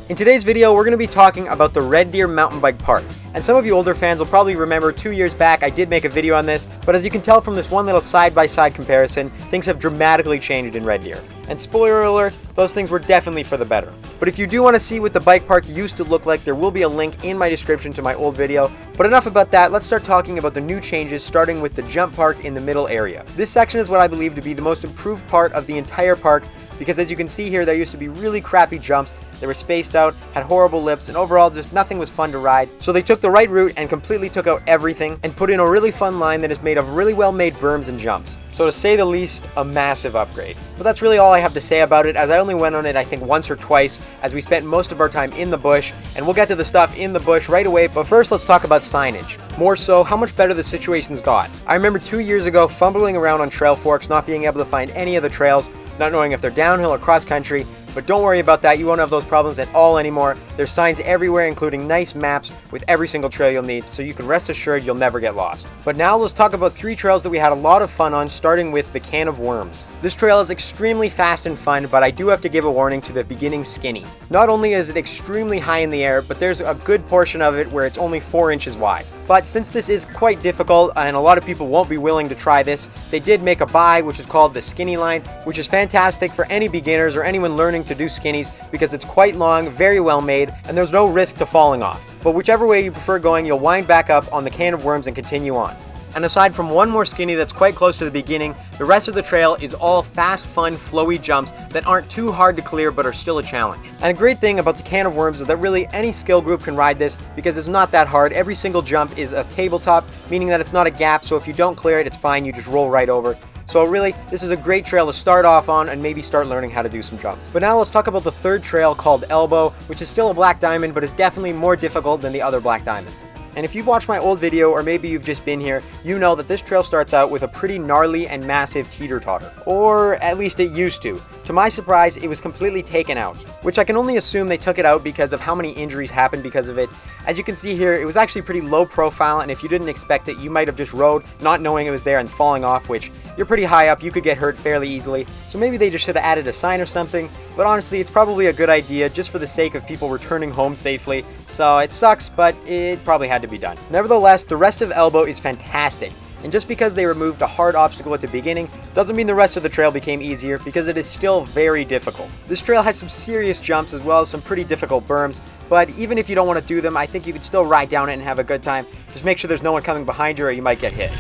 In today's video, we're going to be talking about the Red Deer Mountain Bike Park. And some of you older fans will probably remember 2 years back I did make a video on this, but as you can tell from this one little side-by-side comparison, things have dramatically changed in Red Deer. And spoiler alert, those things were definitely for the better. But if you do want to see what the bike park used to look like, there will be a link in my description to my old video. But enough about that, let's start talking about the new changes, starting with the jump park in the middle area. This section is what I believe to be the most improved part of the entire park, because as you can see here, there used to be really crappy jumps. They were spaced out, had horrible lips, and overall just nothing was fun to ride. So they took the right route and completely took out everything and put in a really fun line that is made of really well made berms and jumps. So to say the least, a massive upgrade. But that's really all I have to say about it, as I only went on it I think once or twice, as we spent most of our time in the bush, and we'll get to the stuff in the bush right away. But first, let's talk about signage. More so, how much better the situation's got. I remember 2 years ago fumbling around on trail forks, not being able to find any of the trails, not knowing if they're downhill or cross country. But don't worry about that, you won't have those problems at all anymore. There's signs everywhere, including nice maps with every single trail you'll need, so you can rest assured you'll never get lost. But now let's talk about 3 trails that we had a lot of fun on, starting with the Can of Worms. This trail is extremely fast and fun, but I do have to give a warning to the beginning skinny. Not only is it extremely high in the air, but there's a good portion of it where it's only 4 inches wide. But since this is quite difficult and a lot of people won't be willing to try this, they did make a buy, which is called the skinny line, which is fantastic for any beginners or anyone learning to do skinnies, because it's quite long, very well made, and there's no risk to falling off. But whichever way you prefer going, you'll wind back up on the Can of Worms and continue on. And aside from one more skinny that's quite close to the beginning, the rest of the trail is all fast, fun, flowy jumps that aren't too hard to clear but are still a challenge. And a great thing about the Can of Worms is that really any skill group can ride this, because it's not that hard. Every single jump is a tabletop, meaning that it's not a gap, so if you don't clear it, it's fine, you just roll right over. So really, this is a great trail to start off on and maybe start learning how to do some jumps. But now let's talk about the third trail, called Elbow, which is still a black diamond, but is definitely more difficult than the other black diamonds. And if you've watched my old video, or maybe you've just been here, you know that this trail starts out with a pretty gnarly and massive teeter-totter. Or at least it used to. To my surprise, it was completely taken out, which I can only assume they took it out because of how many injuries happened because of it. As you can see here, it was actually pretty low profile, and if you didn't expect it, you might have just rode not knowing it was there and falling off, which you're pretty high up, you could get hurt fairly easily. So maybe they just should have added a sign or something, but honestly, it's probably a good idea just for the sake of people returning home safely. So it sucks, but it probably had to be done. Nevertheless, the rest of Elbow is fantastic. And just because they removed a hard obstacle at the beginning doesn't mean the rest of the trail became easier, because it is still very difficult. This trail has some serious jumps as well as some pretty difficult berms, but even if you don't want to do them, I think you can still ride down it and have a good time. Just make sure there's no one coming behind you or you might get hit.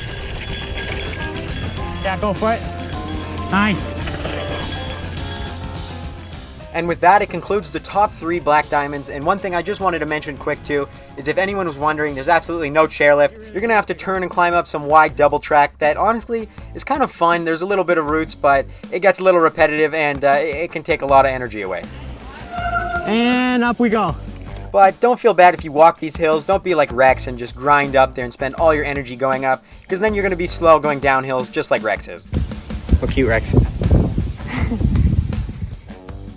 Yeah, go for it. Nice. And with that, it concludes the top 3 black diamonds. And one thing I just wanted to mention quick too is, if anyone was wondering, there's absolutely no chairlift. You're gonna have to turn and climb up some wide double track that honestly is kind of fun. There's a little bit of roots, but it gets a little repetitive, and it can take a lot of energy away. And up we go. But don't feel bad if you walk these hills. Don't be like Rex and just grind up there and spend all your energy going up, because then you're gonna be slow going down hills just like Rex is. Oh, cute Rex.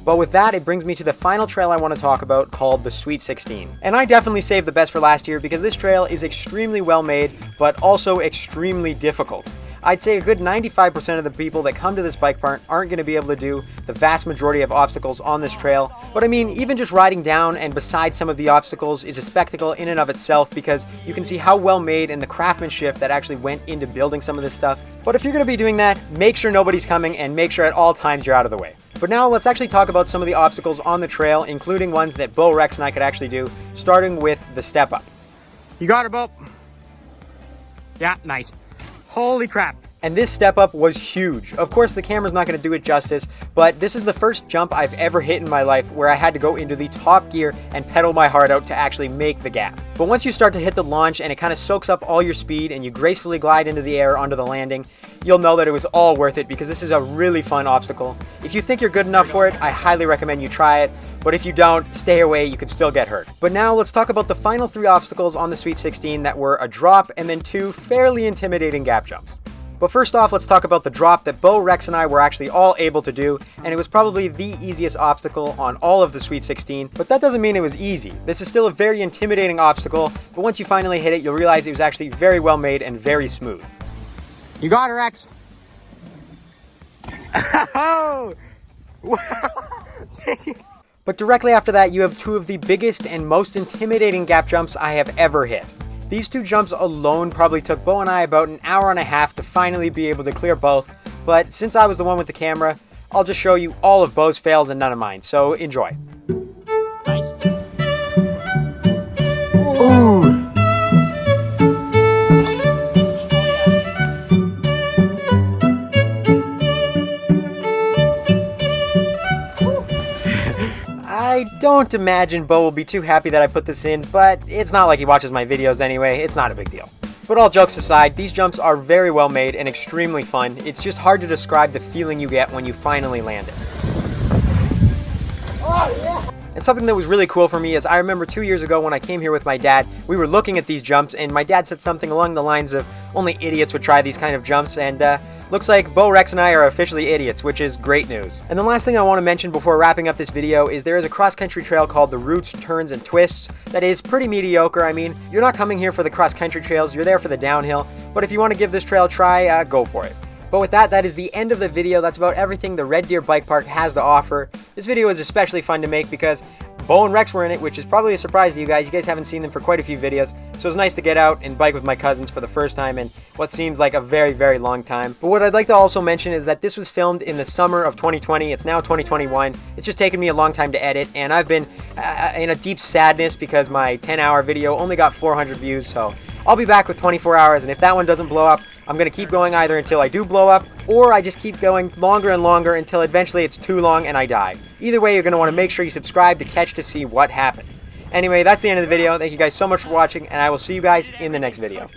But with that, it brings me to the final trail I want to talk about, called the Sweet 16. And I definitely saved the best for last year, because this trail is extremely well made, but also extremely difficult. I'd say a good 95% of the people that come to this bike park aren't going to be able to do the vast majority of obstacles on this trail. But I mean, even just riding down and beside some of the obstacles is a spectacle in and of itself, because you can see how well made and the craftsmanship that actually went into building some of this stuff. But if you're going to be doing that, make sure nobody's coming, and make sure at all times you're out of the way. But now let's actually talk about some of the obstacles on the trail, including ones that Bo, Rex, and I could actually do, starting with the step up. You got it, Bo. Yeah, nice. Holy crap. And this step up was huge. Of course, the camera's not going to do it justice, but this is the first jump I've ever hit in my life where I had to go into the top gear and pedal my heart out to actually make the gap. But once you start to hit the launch and it kind of soaks up all your speed and you gracefully glide into the air onto the landing, you'll know that it was all worth it, because this is a really fun obstacle. If you think you're good enough for it, I highly recommend you try it. But if you don't, stay away, you can still get hurt. But now let's talk about the final 3 obstacles on the Sweet 16 that were a drop and then 2 fairly intimidating gap jumps. But first off, let's talk about the drop that Bo, Rex, and I were actually all able to do, and it was probably the easiest obstacle on all of the Sweet 16, but that doesn't mean it was easy. This is still a very intimidating obstacle, but once you finally hit it, you'll realize it was actually very well made and very smooth. You got it, Rex. Oh! But directly after that, you have two of the biggest and most intimidating gap jumps I have ever hit. These two jumps alone probably took Bo and I about an hour and a half to finally be able to clear both, but since I was the one with the camera, I'll just show you all of Bo's fails and none of mine, so enjoy. Nice. Ooh. I don't imagine Bo will be too happy that I put this in, but it's not like he watches my videos anyway, it's not a big deal. But all jokes aside, these jumps are very well made and extremely fun. It's just hard to describe the feeling you get when you finally land it. Oh, yeah. And something that was really cool for me is I remember 2 years ago when I came here with my dad, we were looking at these jumps and my dad said something along the lines of only idiots would try these kind of jumps, and looks like Bo, Rex, and I are officially idiots, which is great news. And the last thing I want to mention before wrapping up this video is there is a cross-country trail called the Roots, Turns, and Twists that is pretty mediocre. I mean, you're not coming here for the cross-country trails, you're there for the downhill, but if you want to give this trail a try, go for it. But with that, that is the end of the video. That's about everything the Red Deer Bike Park has to offer. This video is especially fun to make because Bo and Rex were in it, which is probably a surprise to you guys. You guys haven't seen them for quite a few videos, so it's nice to get out and bike with my cousins for the first time in what seems like a very, very long time. But what I'd like to also mention is that this was filmed in the summer of 2020. It's now 2021. It's just taken me a long time to edit, and I've been in a deep sadness because my 10-hour video only got 400 views, so I'll be back with 24 hours, and if that one doesn't blow up, I'm going to keep going either until I do blow up, or I just keep going longer and longer until eventually it's too long and I die. Either way, you're going to want to make sure you subscribe to catch to see what happens. Anyway, that's the end of the video. Thank you guys so much for watching, and I will see you guys in the next video.